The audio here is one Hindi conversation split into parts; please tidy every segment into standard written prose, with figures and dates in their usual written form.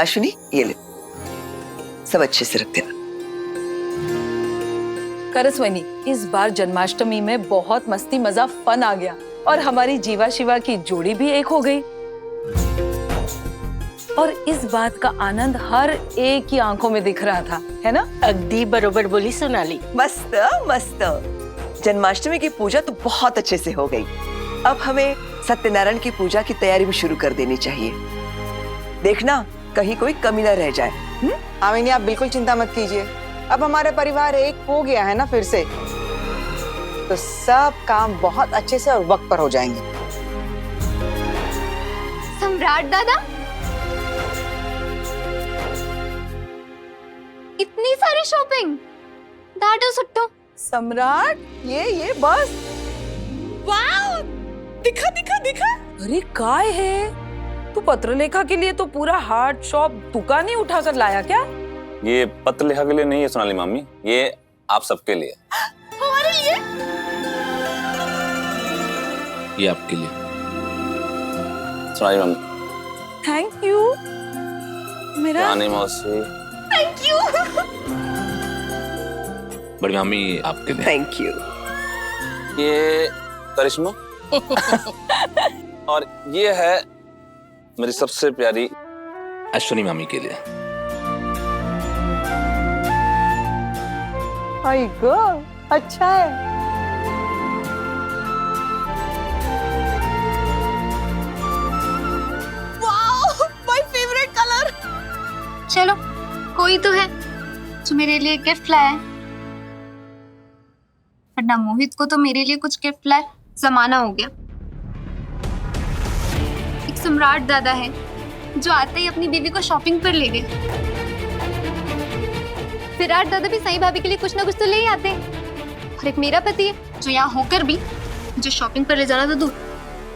अश्विनी ये ले, सब अच्छे से रख देना। करसवनी, इस बार जन्माष्टमी में बहुत मस्ती मजा फन आ गया और हमारी जीवा शिवा की जोड़ी भी एक हो गई और इस बात का आनंद हर एक की आंखों में दिख रहा था, है ना? अगदी बरोबर बोली सोनाली। मस्त मस्त। जन्माष्टमी की पूजा तो बहुत अच्छे से हो गई। अब हमें सत्यनारायण की पूजा की तैयारी भी शुरू कर देनी चाहिए। देखना कहीं कोई कमी न रह जाए। आमिनी, आप बिल्कुल चिंता मत कीजिए। अब हमारा परिवार एक हो गया है ना फिर से, तो सब काम बहुत अच्छे से और वक्त पर हो जाएंगे। सम्राट दादा, इतनी सारी शॉपिंग दादू सुट्टो। सम्राट, ये बस। वाव! दिखा दिखा दिखा। अरे काय है? तू पत्रलेखा के लिए तो पूरा हार्ड शॉप दुकान ही उठा कर लाया क्या? ये पत्रलेखा के लिए नहीं है सोनाली मामी, ये आप सबके लिए। हमारे लिए? ये आपके लिए सोनाली मामी। थैंक यू मेरा रानी मौसी। Thank you. बड़ी मामी आपके लिए। Thank you. ये करिश्मा और ये है मेरी सबसे प्यारी अश्विनी मामी के लिए। आई गो, अच्छा है। Wow, my favourite colour. चलो, कोई तो है जो मेरे लिए गिफ्ट लाया है। वरना मोहित को तो मेरे लिए कुछ गिफ्ट लाए जमाना हो गया। एक सम्राट दादा है जो आते ही अपनी बीवी को शॉपिंग पर ले गए। विराट दादा भी सही भाभी के लिए कुछ ना कुछ तो ले ही आते हैं। और एक मेरा पति है जो यहाँ होकर भी मुझे शॉपिंग पर ले जाना तो दूर,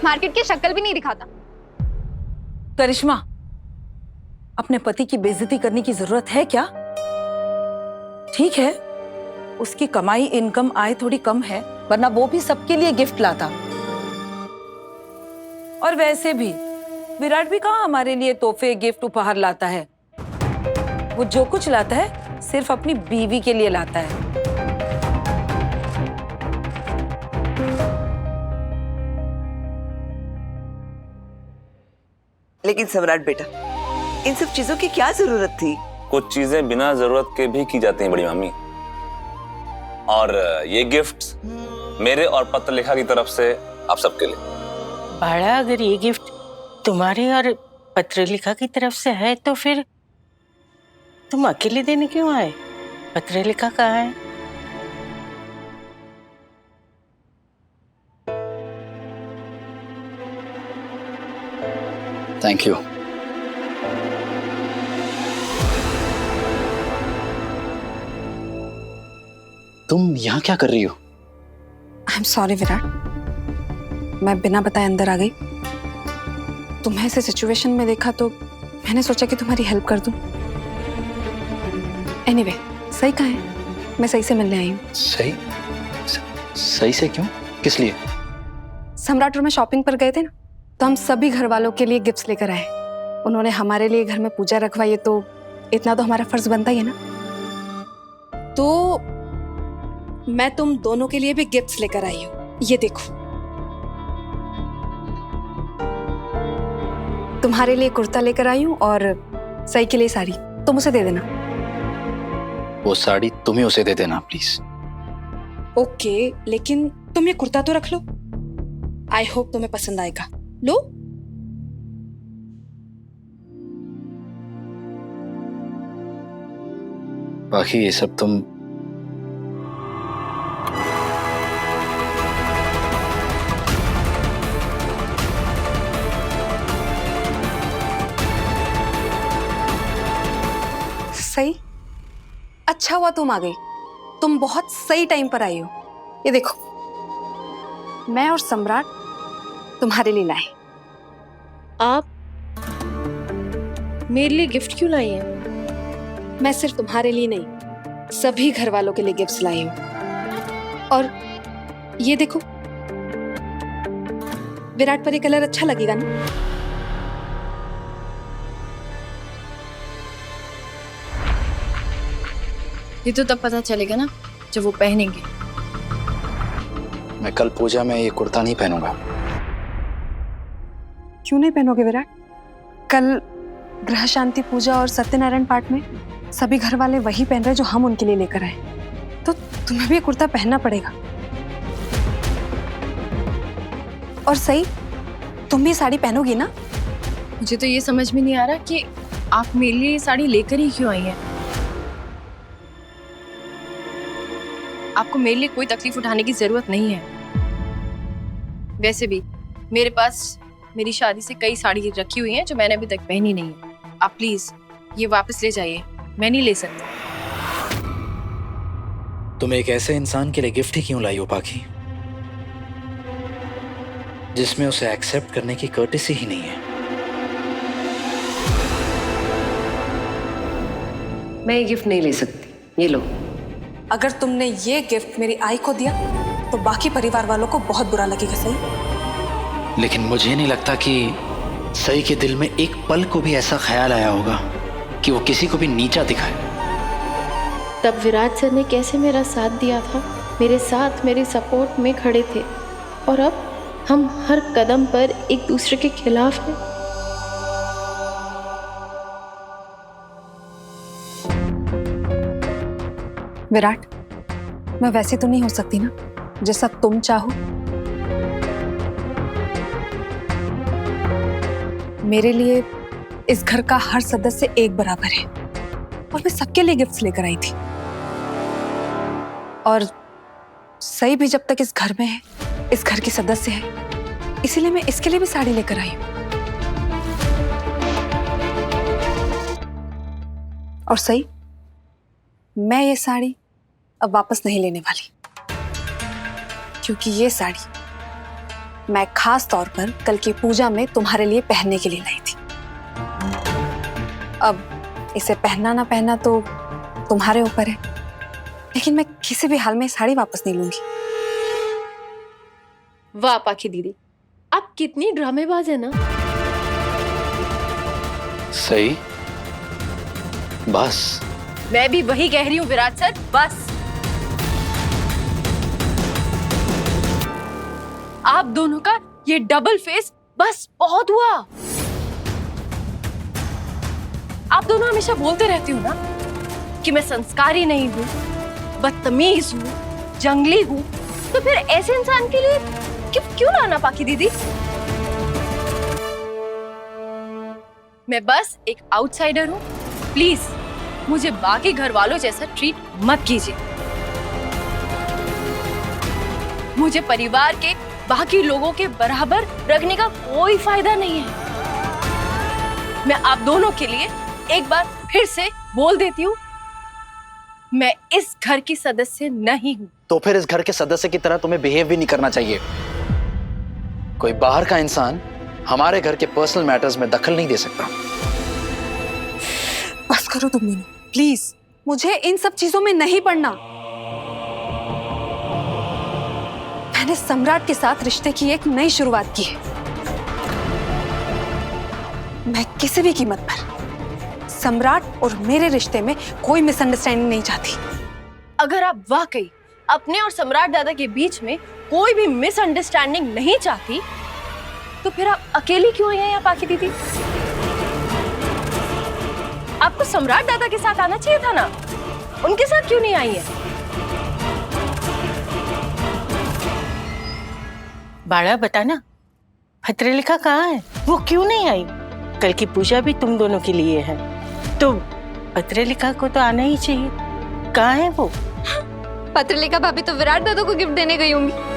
मार्केट की शक्ल भी नहीं दिखाता। करिश्मा, अपने पति की बेइज्जती करने की जरूरत है क्या? ठीक है, उसकी कमाई इनकम आय थोड़ी कम है, वरना वो भी सबके लिए गिफ्ट लाता। और वैसे भी विराट भी कहाँ हमारे लिए तोहफे गिफ्ट उपहार लाता है। वो जो कुछ लाता है सिर्फ अपनी बीवी के लिए लाता है। लेकिन सम्राट बेटा, इन सब चीजों की क्या जरूरत थी? कुछ चीजें बिना जरूरत के भी की जाती हैं बड़ी मामी। और ये गिफ्ट्स मेरे और पत्रलेखा की तरफ से आप सबके लिए। बाड़ा, अगर ये गिफ्ट तुम्हारे और पत्रलेखा की तरफ से है तो फिर तुम अकेले देने क्यों आए? पत्रलेखा कहाँ है? Thank you. तुम यहाँ क्या कर रही हो? आई एम सॉरी विराट, मैं बिना बताए अंदर आ गई। तुम्हें ऐसे सिचुएशन में देखा तो मैंने सोचा कि तुम्हारी हेल्प कर दूं। एनीवे, सही कहा है, मैं सही से मिलने आई हूँ। सही से क्यों? किस लिए? सम्राट और मैं शॉपिंग पर गए थे ना, तो हम सभी घर वालों के लिए गिफ्ट्स लेकर आए। उन्होंने हमारे लिए घर में पूजा रखवाई है, तो इतना तो हमारा फर्ज बनता ही है ना। तो मैं तुम दोनों के लिए भी गिफ्ट्स लेकर आई हूँ। ये देखो, तुम्हारे लिए कुर्ता लेकर आई हूँ और सही के लिए साड़ी। तुम उसे दे देना। वो साड़ी तुम्हें उसे दे देना प्लीज। ओके, लेकिन तुम ये कुर्ता तो रख लो। आई होप तुम्हें पसंद आएगा। लो। बाकी ये सब तुम सही, अच्छा हुआ तुम आ गई। तुम बहुत सही टाइम पर आई हो। ये देखो, मैं और सम्राट तुम्हारे लिए लाए। आप मेरे लिए गिफ्ट क्यों लाई हैं? मैं सिर्फ तुम्हारे लिए नहीं, सभी घर वालों के लिए गिफ्ट्स लाई हूँ। और ये देखो, विराट पर ये कलर अच्छा लगेगा ना? ये तो तब पता चलेगा ना जब वो पहनेंगे। मैं कल पूजा में ये कुर्ता नहीं पहनूंगा। क्यों नहीं पहनोगे विराट? कल ग्रह शांति पूजा और सत्यनारायण पाठ में सभी घर वाले वही पहन रहे जो हम उनके लिए लेकर आए, तो तुम्हें भी ये कुर्ता पहनना पड़ेगा। और सही, तुम भी साड़ी पहनोगी ना? मुझे तो ये समझ में नहीं आ रहा कि आप मेरे लिए ये साड़ी लेकर ही क्यों आई हैं। आपको मेरे लिए कोई तकलीफ उठाने की जरूरत नहीं है। वैसे भी मेरे पास मेरी शादी से कई साड़ी रखी हुई हैं जो मैंने अभी तक पहनी नहीं है। आप प्लीज ये वापस ले जाइए, मैं नहीं ले सकती। तुम एक ऐसे इंसान के लिए गिफ्ट ही क्यों लाई हो पाखी, जिसमें उसे एक्सेप्ट करने की कर्टेसी ही नहीं है? मैं ये गिफ्ट नहीं ले सकती, ये लो। अगर तुमने ये गिफ्ट मेरी आई को दिया तो बाकी परिवार वालों को बहुत बुरा लगेगा। सही, लेकिन मुझे नहीं लगता कि सही के दिल में एक पल को भी ऐसा ख्याल आया होगा कि वो किसी को भी नीचा दिखाए। तब विराट सर ने कैसे मेरा साथ दिया था, मेरे साथ मेरे सपोर्ट में खड़े थे, और अब हम हर कदम पर एक दूसरे के खिलाफ हैं। विराट, मैं वैसे तो नहीं हो सकती ना जैसा तुम चाहो। मेरे लिए इस घर का हर सदस्य एक बराबर है, और मैं सबके लिए गिफ्ट्स लेकर आई थी। और सही भी जब तक इस घर में है, इस घर की सदस्य है, इसीलिए मैं इसके लिए भी साड़ी लेकर आई हूं। और सही, मैं ये साड़ी अब वापस नहीं लेने वाली, क्योंकि ये साड़ी मैं खास तौर पर कल की पूजा में तुम्हारे लिए पहनने के लिए लाई थी। अब इसे पहनना ना पहनना तो तुम्हारे ऊपर है, लेकिन मैं किसी भी हाल में साड़ी वापस नहीं लूंगी। वाह पाखी दीदी, आप कितनी ड्रामेबाज है ना। सही, बस। मैं भी वही कह रही हूँ विराट सर, बस। आप दोनों का ये डबल फेस बस बहुत हुआ। आप दोनों हमेशा बोलते रहती हो ना कि मैं संस्कारी नहीं हूँ, बदतमीज हूँ, जंगली हूँ, तो फिर ऐसे इंसान के लिए गिफ्ट क्यों लाना पाखी दीदी? मैं बस एक आउटसाइडर हूँ, प्लीज मुझे बाकी घर वालों जैसा ट्रीट मत कीजिए। मुझे परिवार के बाकी लोगों के बराबर रखने का कोई फायदा नहीं है। मैं आप दोनों के लिए एक बार फिर से बोल देती हूँ, मैं इस घर की सदस्य नहीं हूँ। तो फिर इस घर के सदस्य की तरह तुम्हें बिहेव भी नहीं करना चाहिए। कोई बाहर का इंसान हमारे घर के पर्सनल मैटर्स में दखल नहीं दे सकता। बस करो तुम दोनों, प्लीज। मुझे इन सब चीजों में नहीं पड़ना। मैंने सम्राट के साथ रिश्ते की एक नई शुरुआत की है। मैं किसी भी कीमत पर सम्राट और मेरे रिश्ते में कोई मिसअंडरस्टैंडिंग नहीं चाहती। अगर आप वाकई अपने और सम्राट दादा के बीच में कोई भी मिसअंडरस्टैंडिंग नहीं चाहती, तो फिर आप अकेली क्यों आई हैं यहाँ पाखी दीदी? आपको सम्राट दादा के साथ आना चाहिए था ना, उनके साथ क्यों नहीं आई है? बाड़ा बताना, भद्रलिका कहाँ है? वो क्यों नहीं आई? कल की पूजा भी तुम दोनों के लिए है, तो भद्रलिका को तो आना ही चाहिए। कहाँ है वो? पत्रलिका भाभी तो विराट दादा को गिफ्ट देने गई होंगी।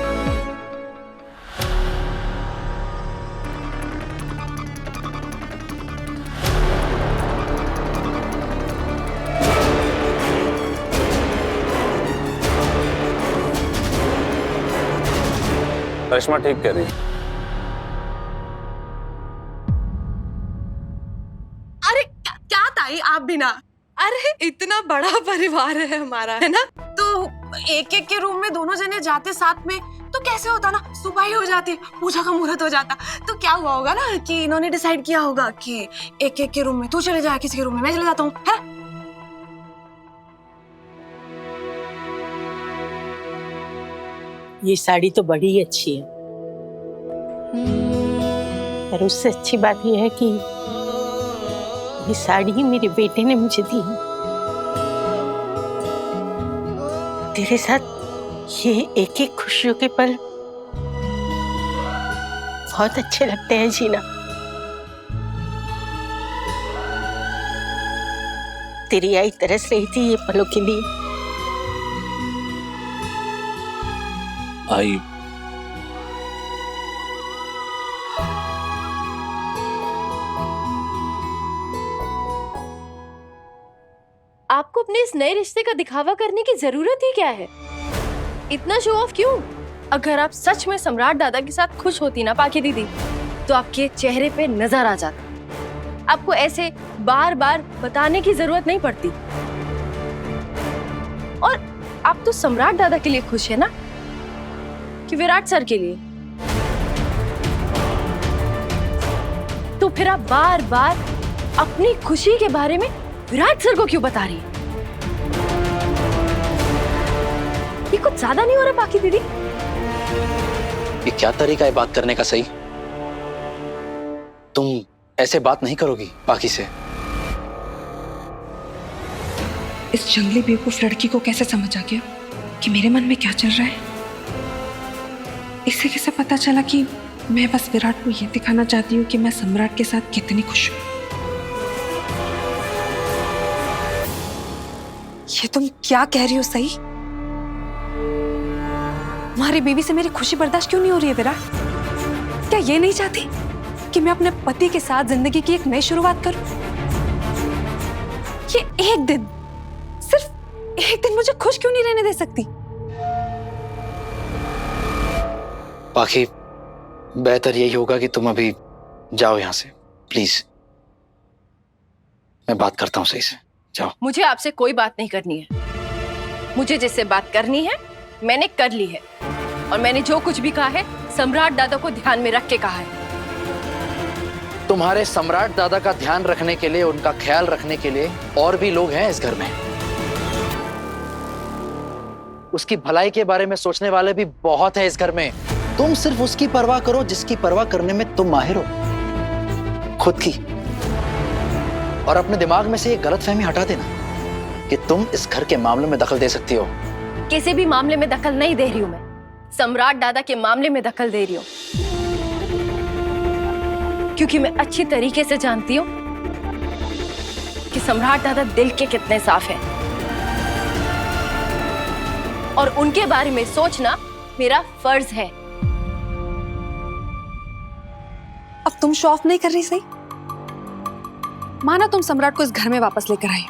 करिश्मा ठीक कह रही है। अरे क्या ताई, आप भी ना। अरे इतना बड़ा परिवार है हमारा, है ना, तो एक एक के रूम में दोनों जने जाते साथ में तो कैसे होता ना, सुबह ही हो जाती, पूजा का मुहूर्त हो जाता। तो क्या हुआ होगा ना कि इन्होंने डिसाइड किया होगा कि एक एक के रूम में तू चले जा, किसी के रूम में मैं चले जाता हूँ, है? ये साड़ी तो बड़ी अच्छी है, पर उससे अच्छी बात यह है कि ये साड़ी मेरे बेटे ने मुझे दी है। तेरे साथ ये एक एक खुशियों के पल बहुत अच्छे लगते हैं जीना। तेरी आई तरस रही थी ये पलों के लिए। आई आपको अपने इस नए रिश्ते का दिखावा करने की जरूरत ही क्या है? इतना शो ऑफ क्यों? अगर आप सच में सम्राट दादा के साथ खुश होती ना पाकी दीदी, तो आपके चेहरे पे नजर आ जाता। आपको ऐसे बार बार बताने की जरूरत नहीं पड़ती। और आप तो सम्राट दादा के लिए खुश है ना, कि विराट सर के लिए? तो फिर आप बार बार अपनी खुशी के बारे में विराट सर को क्यों बता रही है? ये कुछ ज्यादा नहीं हो रहा पाकी दीदी? ये क्या तरीका है बात करने का? सही, तुम ऐसे बात नहीं करोगी बाकी से। इस जंगली बेवकूफ लड़की को कैसे समझ आ गया कि मेरे मन में क्या चल रहा है? इससे कैसे पता चला कि मैं बस विराट को ये दिखाना चाहती हूँ कि मैं सम्राट के साथ कितनी खुश हूँ? ये तुम क्या कह रही हो? सही, तुम्हारी बीवी से मेरी खुशी बर्दाश्त क्यों नहीं हो रही है विराट? क्या ये नहीं चाहती कि मैं अपने पति के साथ जिंदगी की एक नई शुरुआत करूं? ये एक दिन, सिर्फ एक दिन मुझे खुश क्यों नहीं रहने दे सकती? बाकी बेहतर यही होगा कि तुम अभी जाओ यहाँ से, प्लीज। मैं बात करता हूँ सही से, जाओ। मुझे आपसे कोई बात नहीं करनी है। मुझे जिससे बात करनी है मैंने कर ली है, और मैंने जो कुछ भी कहा है सम्राट दादा को ध्यान में रख के कहा है। तुम्हारे सम्राट दादा का ध्यान रखने के लिए, उनका ख्याल रखने के लिए और भी लोग हैं इस घर में। उसकी भलाई के बारे में सोचने वाले भी बहुत हैं इस घर में। तुम सिर्फ उसकी परवाह करो जिसकी परवाह करने में तुम माहिर हो, खुद की। और अपने दिमाग में से ये गलतफहमी हटा देना कि तुम इस घर के मामले में दखल दे सकती हो। किसी भी मामले में दखल नहीं दे रही हूँ मैं, सम्राट दादा के मामले में दखल दे रही हूँ, क्योंकि मैं अच्छी तरीके से जानती हूँ कि सम्राट दादा दिल के कितने साफ हैं, और उनके बारे में सोचना मेरा फर्ज है। अब तुम शो ऑफ नहीं कर रही? सही, माना तुम सम्राट को इस घर में वापस लेकर आई,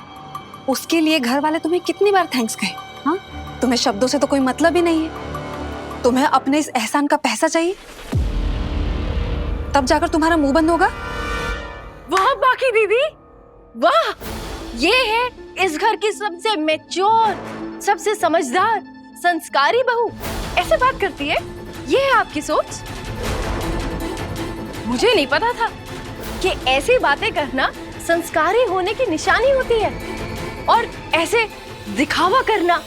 उसके लिए घर वाले तुम्हें कितनी बार थैंक्स कहे? हाँ, तुम्हें शब्दों से तो कोई मतलब ही नहीं है। तुम्हें अपने इस एहसान का पैसा चाहिए, तब जाकर तुम्हारा मुंह बंद होगा। वाह बाकी दीदी, वाह! ये है इस घर की सबसे मैच्योर, सबसे समझदार, संस्कारी बहू। ऐसे बात करती है? ये है आपकी सोच? मुझे नहीं पता था कि ऐसी बातें करना संस्कारी होने की निशानी होती है, और ऐसे दिखावा करना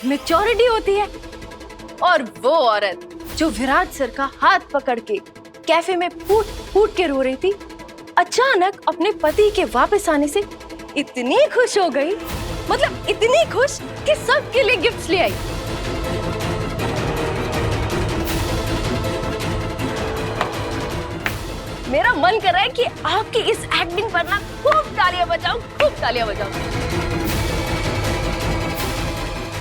मैच्योरिटी होती है। और वो औरत जो विराट सर का हाथ पकड़ के कैफे में फूट फूट के रो रही थी, अचानक अपने पति के वापस आने से इतनी खुश हो गई, मतलब इतनी खुश कि सबके लिए गिफ्ट्स ले आई। मेरा मन कर रहा है कि आपकी इस एक्टिंग पर ना खूब तालियां बजाऊं, खूब तालियां बजाऊं।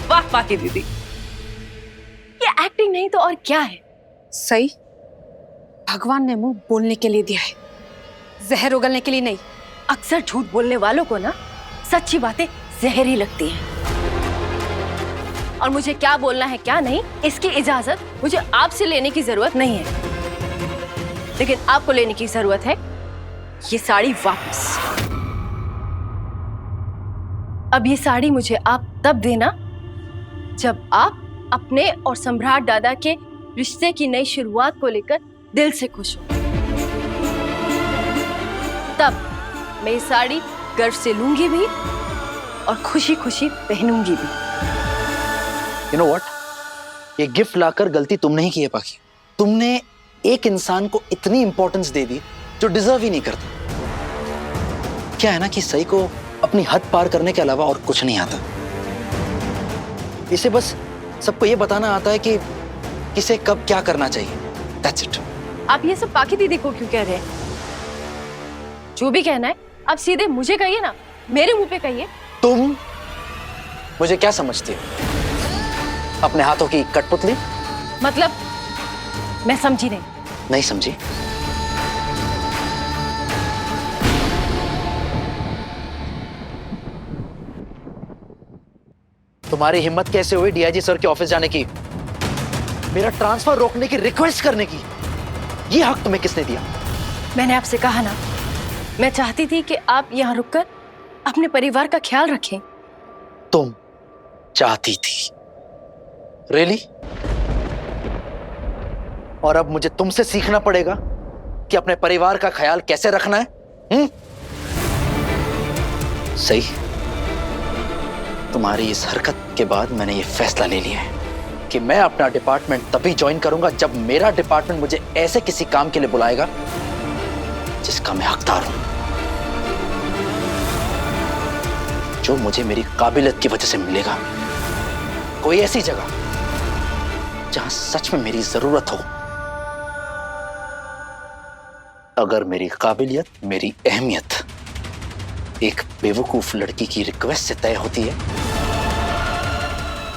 वाह पाकी दीदी, ये एक्टिंग नहीं तो और क्या है? सही, भगवान ने मुंह बोलने के लिए दिया है, जहर उगलने के लिए नहीं। अक्सर झूठ बोलने वालों को ना सच्ची बातें जहरी लगती हैं, और मुझे क्या बोलना है क्या नहीं, इसकी इजाजत मुझे आपसे लेने की जरूरत नहीं है, लेकिन आपको लेने की जरूरत है ये साड़ी वापस। अब ये साड़ी मुझे आप तब देना जब आप अपने और सम्राट दादा के रिश्ते की नई शुरुआत को लेकर दिल से खुश हो। तब मैं ये साड़ी गर्व से लूंगी भी और खुशी खुशी पहनूंगी भी। You know what? ये गिफ्ट लाकर गलती तुमने ही की है पाखी। तुमने एक इंसान को इतनी इंपॉर्टेंस दे दी जो डिजर्व ही नहीं करता। क्या है ना कि सही को अपनी हद पार करने के अलावा और कुछ नहीं आता। इसे बस सबको ये बताना आता है कि किसे कब क्या करना चाहिए। That's it. आप ये सब पाखी दीदी को क्यों कह रहे हैं? जो भी कहना है आप सीधे मुझे कहिए ना, मेरे मुंह पे कहिए। तुम मुझे क्या समझती हो? अपने हाथों की कठपुतली? मतलब मैं समझी नहीं। नहीं समझी? तुम्हारी हिम्मत कैसे हुई डीआईजी सर के ऑफिस जाने की, मेरा ट्रांसफर रोकने की रिक्वेस्ट करने की? ये हक तुम्हें किसने दिया? मैंने आपसे कहा ना, मैं चाहती थी कि आप यहाँ रुककर अपने परिवार का ख्याल रखें। तुम चाहती थी? रियली? और अब मुझे तुमसे सीखना पड़ेगा कि अपने परिवार का ख्याल कैसे रखना है? सही। तुम्हारी इस हरकत के बाद मैंने ये फैसला ले लिया है कि मैं अपना डिपार्टमेंट तभी ज्वाइन करूंगा जब मेरा डिपार्टमेंट मुझे ऐसे किसी काम के लिए बुलाएगा जिसका मैं हकदार हूं, जो मुझे मेरी काबिलियत की वजह से मिलेगा। कोई ऐसी जगह जहां सच में मेरी जरूरत हो। अगर मेरी काबिलियत, मेरी अहमियत एक बेवकूफ लड़की की रिक्वेस्ट से तय होती है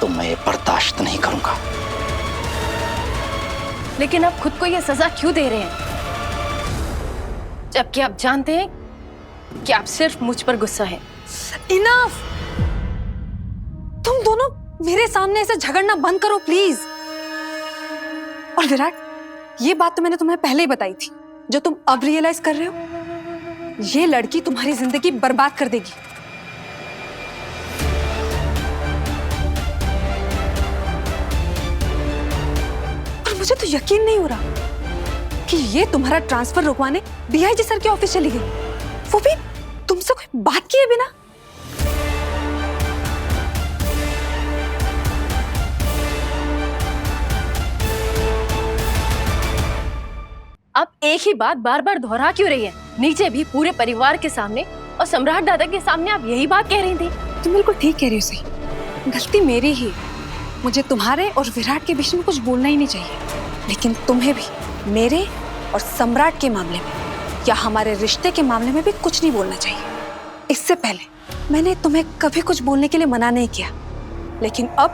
तो मैं ये बर्दाश्त नहीं करूंगा। लेकिन आप खुद को ये सजा क्यों दे रहे हैं, जबकि आप जानते हैं कि आप सिर्फ मुझ पर गुस्सा हैं। इनफ! तुम दोनों मेरे सामने ऐसे झगड़ना बंद करो प्लीज। और विराट, ये बात तो मैंने तुम्हें पहले ही बताई थी, जो तुम अब रियलाइज कर रहे हो। ये लड़की तुम्हारी जिंदगी बर्बाद कर देगी। और मुझे तो यकीन नहीं हो रहा कि ये तुम्हारा ट्रांसफर रुकवाने डीआईजी सर के ऑफिस चली गई, वो भी तुमसे कोई बात किए बिना। आप एक ही बात बार बार दोहरा क्यों रही है? नीचे भी पूरे परिवार के सामने और सम्राट दादा के सामने आप यही बात कह रही थी। तुम बिल्कुल ठीक कह रही हो सही। गलती मेरी ही। मुझे तुम्हारे और विराट के बीच में कुछ बोलना ही नहीं चाहिए, लेकिन तुम्हें भी मेरे और सम्राट के मामले में या हमारे रिश्ते के मामले में भी कुछ नहीं बोलना चाहिए। इससे पहले मैंने तुम्हें कभी कुछ बोलने के लिए मना नहीं किया, लेकिन अब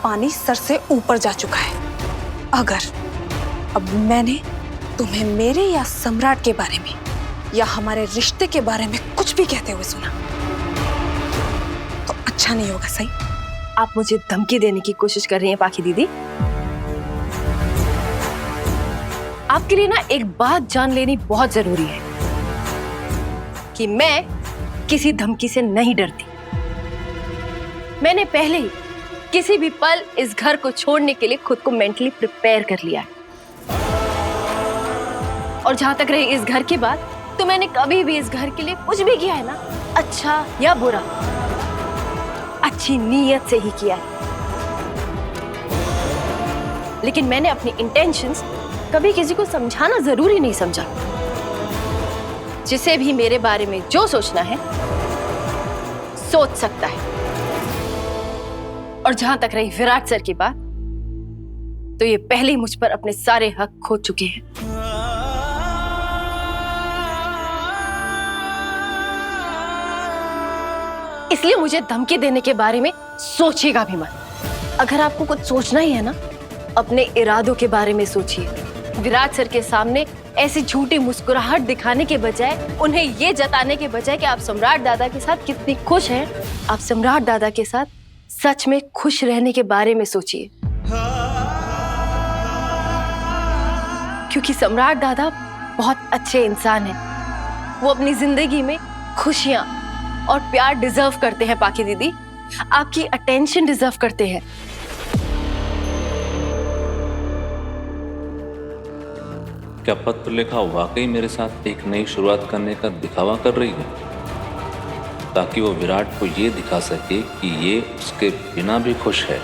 पानी सर से ऊपर जा चुका है। अगर अब मैंने तुम्हें मेरे या सम्राट के बारे में या हमारे रिश्ते के बारे में कुछ भी कहते हुए सुना तो अच्छा नहीं होगा। सही? आप मुझे धमकी देने की कोशिश कर रही हैं पाखी दीदी। आपके लिए ना एक बात जान लेनी बहुत जरूरी है कि मैं किसी धमकी से नहीं डरती। मैंने पहले ही किसी भी पल इस घर को छोड़ने के लिए खुद को मेंटली प्रिपेयर कर लिया है। और जहां तक रही इस घर की बात, तो मैंने कभी भी इस घर के लिए कुछ भी किया है ना, अच्छा या बुरा, अच्छी नीयत से ही किया है। लेकिन मैंने अपनी इंटेंशंस कभी किसी को समझाना जरूरी नहीं समझा। जिसे भी मेरे बारे में जो सोचना है सोच सकता है। और जहां तक रही विराट सर की बात, तो ये पहले ही मुझ पर अपने सारे हक खो चुके हैं। इसलिए मुझे धमकी देने के बारे में सोचिएगा भी मत। अगर आपको कुछ सोचना ही है ना, अपने इरादों के बारे में सोचिए। विराट सर के सामने ऐसी झूठी मुस्कुराहट दिखाने के बजाय, उन्हें ये जताने के बजाय कि आप सम्राट दादा के साथ कितनी खुश हैं, आप सम्राट दादा के साथ सच में खुश रहने के बारे में सोचिए। क्योंकि सम्राट दादा बहुत अच्छे इंसान हैं। वो अपनी जिंदगी में खुशियां और प्यार डिजर्व करते हैं। पाखी दीदी, आपकी अटेंशन डिजर्व करते हैं। क्या पत्र लेखा वाकई मेरे साथ एक नई शुरुआत करने का दिखावा कर रही है, ताकि वो विराट को ये दिखा सके कि ये उसके बिना भी खुश है?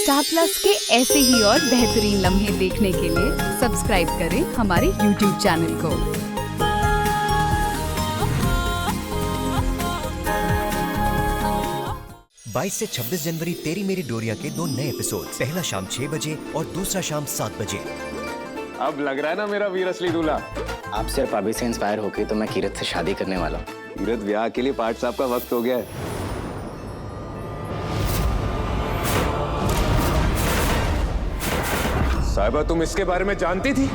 स्टार प्लस के ऐसे ही और बेहतरीन लम्हे देखने के लिए सब्सक्राइब करें हमारे यूट्यूब चैनल को। 22 से 26 जनवरी तेरी मेरी डोरिया के 2 नए एपिसोड, पहला शाम 6 बजे और दूसरा शाम 7 बजे। अब लग रहा है ना मेरा वीर असली दूल्हा। आप सिर्फ अभी से इंस्पायर होके तो मैं कीरत से शादी करने वाला हूँ। कीरत, ब्याह के लिए पाठ साहब का वक्त हो गया है। साहिबा, तुम इसके बारे में जानती थी?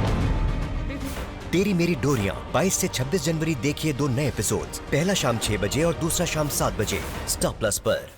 तेरी मेरी डोरियां 22 से 26 जनवरी देखिए 2 नए एपिसोड्स, पहला शाम 6 बजे और दूसरा शाम 7 बजे, स्टार प्लस पर।